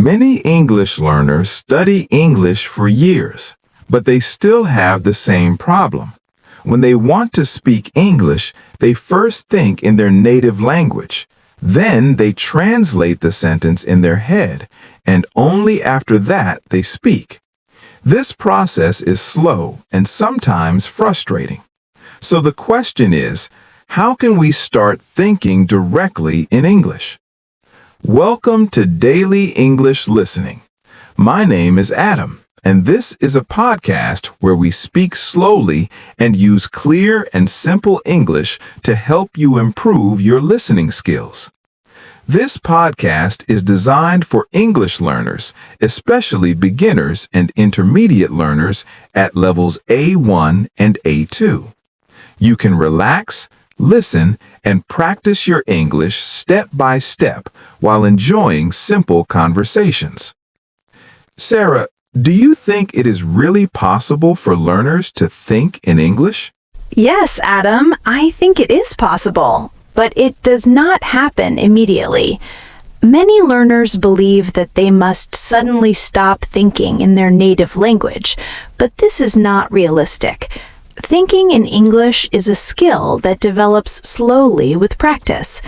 Many English learners study English for years, but they still have the same problem. When they want to speak English, they first think in their native language. Then they translate the sentence in their head, and only after that they speak. This process is slow and sometimes frustrating. So the question is, how can we start thinking directly in English? Welcome to Daily English Listening. My name is Adam, and this is a podcast where we speak slowly and use clear and simple English to help you improve your listening skills. This podcast is designed for English learners, especially beginners and intermediate learners at levels A1 and A2. You can relax, listen, and practice your English step by step while enjoying simple conversations. Sara, do you think it is really possible for learners to think in English? Yes, Adam, I think it is possible, but it does not happen immediately. Many learners believe that they must suddenly stop thinking in their native language, but this is not realistic. Thinking in English is a skill that develops slowly with practice.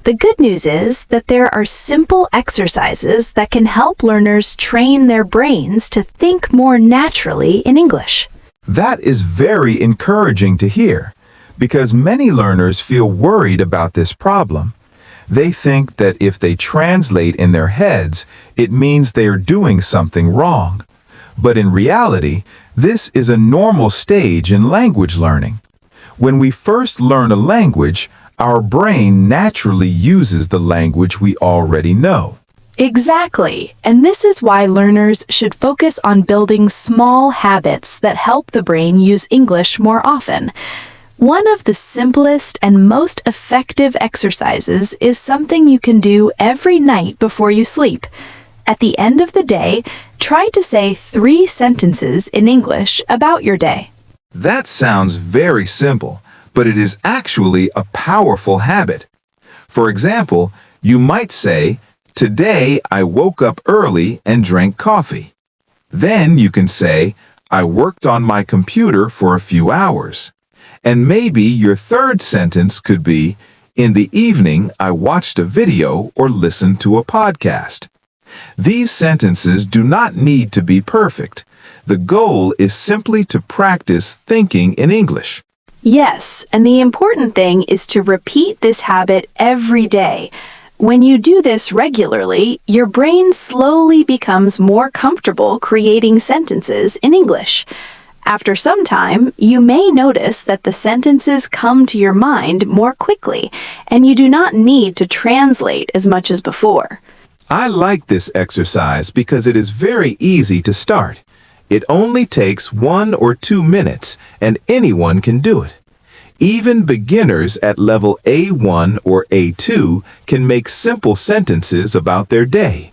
The good news is that there are simple exercises that can help learners train their brains to think more naturally in English. That is very encouraging to hear, because many learners feel worried about this problem. They think that if they translate in their heads, it means they are doing something wrong. But in reality, this is a normal stage in language learning. When we first learn a language, our brain naturally uses the language we already know. Exactly, and this is why learners should focus on building small habits that help the brain use English more often. One of the simplest and most effective exercises is something you can do every night before you sleep. At the end of the day, try to say 3 sentences in English about your day. That sounds very simple, but it is actually a powerful habit. For example, you might say, "Today I woke up early and drank coffee." Then you can say, "I worked on my computer for a few hours." And maybe your third sentence could be, "In the evening I watched a video or listened to a podcast." These sentences do not need to be perfect. The goal is simply to practice thinking in English. Yes, and the important thing is to repeat this habit every day. When you do this regularly, your brain slowly becomes more comfortable creating sentences in English. After some time, you may notice that the sentences come to your mind more quickly, and you do not need to translate as much as before. I like this exercise because it is very easy to start. It only takes 1 or 2 minutes, and anyone can do it. Even beginners at level A1 or A2 can make simple sentences about their day.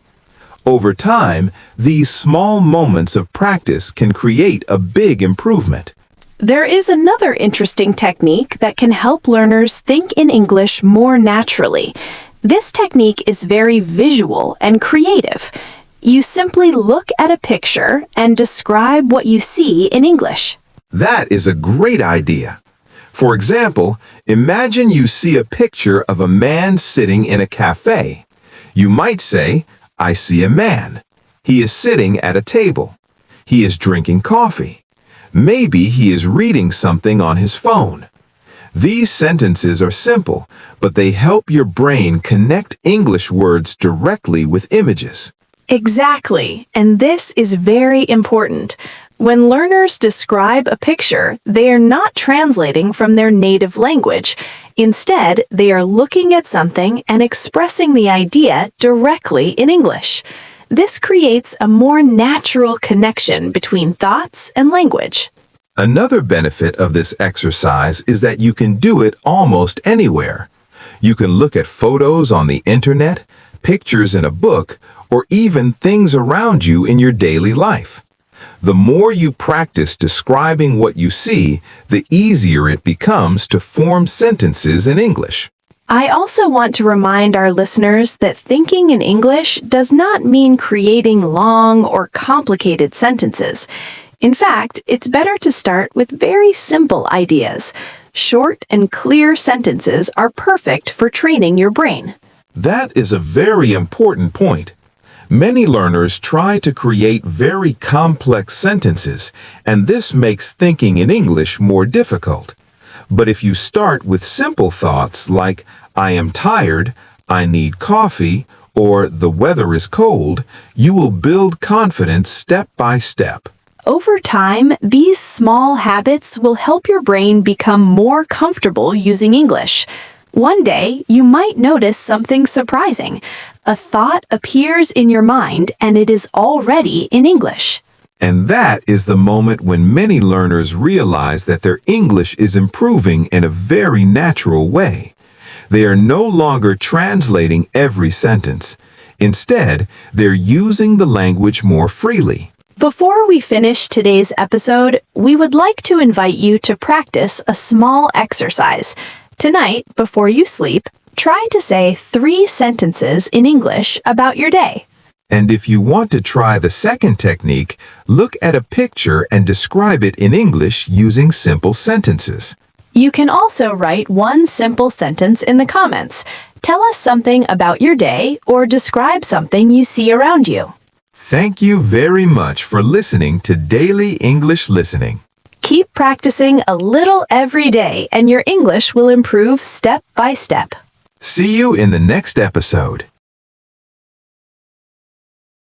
Over time, these small moments of practice can create a big improvement. There is another interesting technique that can help learners think in English more naturally. This technique is very visual and creative. You simply look at a picture and describe what you see in English. That is a great idea. For example, imagine you see a picture of a man sitting in a cafe. You might say, "I see a man. He is sitting at a table. He is drinking coffee. Maybe he is reading something on his phone." These sentences are simple, but they help your brain connect English words directly with images. Exactly, and this is very important. When learners describe a picture, they are not translating from their native language. Instead, they are looking at something and expressing the idea directly in English. This creates a more natural connection between thoughts and language. Another benefit of this exercise is that you can do it almost anywhere. You can look at photos on the internet, pictures in a book, or even things around you in your daily life. The more you practice describing what you see, the easier it becomes to form sentences in English. I also want to remind our listeners that thinking in English does not mean creating long or complicated sentences. In fact, it's better to start with very simple ideas. Short and clear sentences are perfect for training your brain. That is a very important point. Many learners try to create very complex sentences, and this makes thinking in English more difficult. But if you start with simple thoughts like, I am tired, I need coffee, or the weather is cold, you will build confidence step by step. Over time, these small habits will help your brain become more comfortable using English. One day, you might notice something surprising. A thought appears in your mind and it is already in English. And that is the moment when many learners realize that their English is improving in a very natural way. They are no longer translating every sentence. Instead, they're using the language more freely. Before we finish today's episode, we would like to invite you to practice a small exercise. Tonight, before you sleep, try to say 3 sentences in English about your day. And if you want to try the second technique, look at a picture and describe it in English using simple sentences. You can also write one simple sentence in the comments. Tell us something about your day or describe something you see around you. Thank you very much for listening to Daily English Listening. Keep practicing a little every day and your English will improve step by step. See you in the next episode.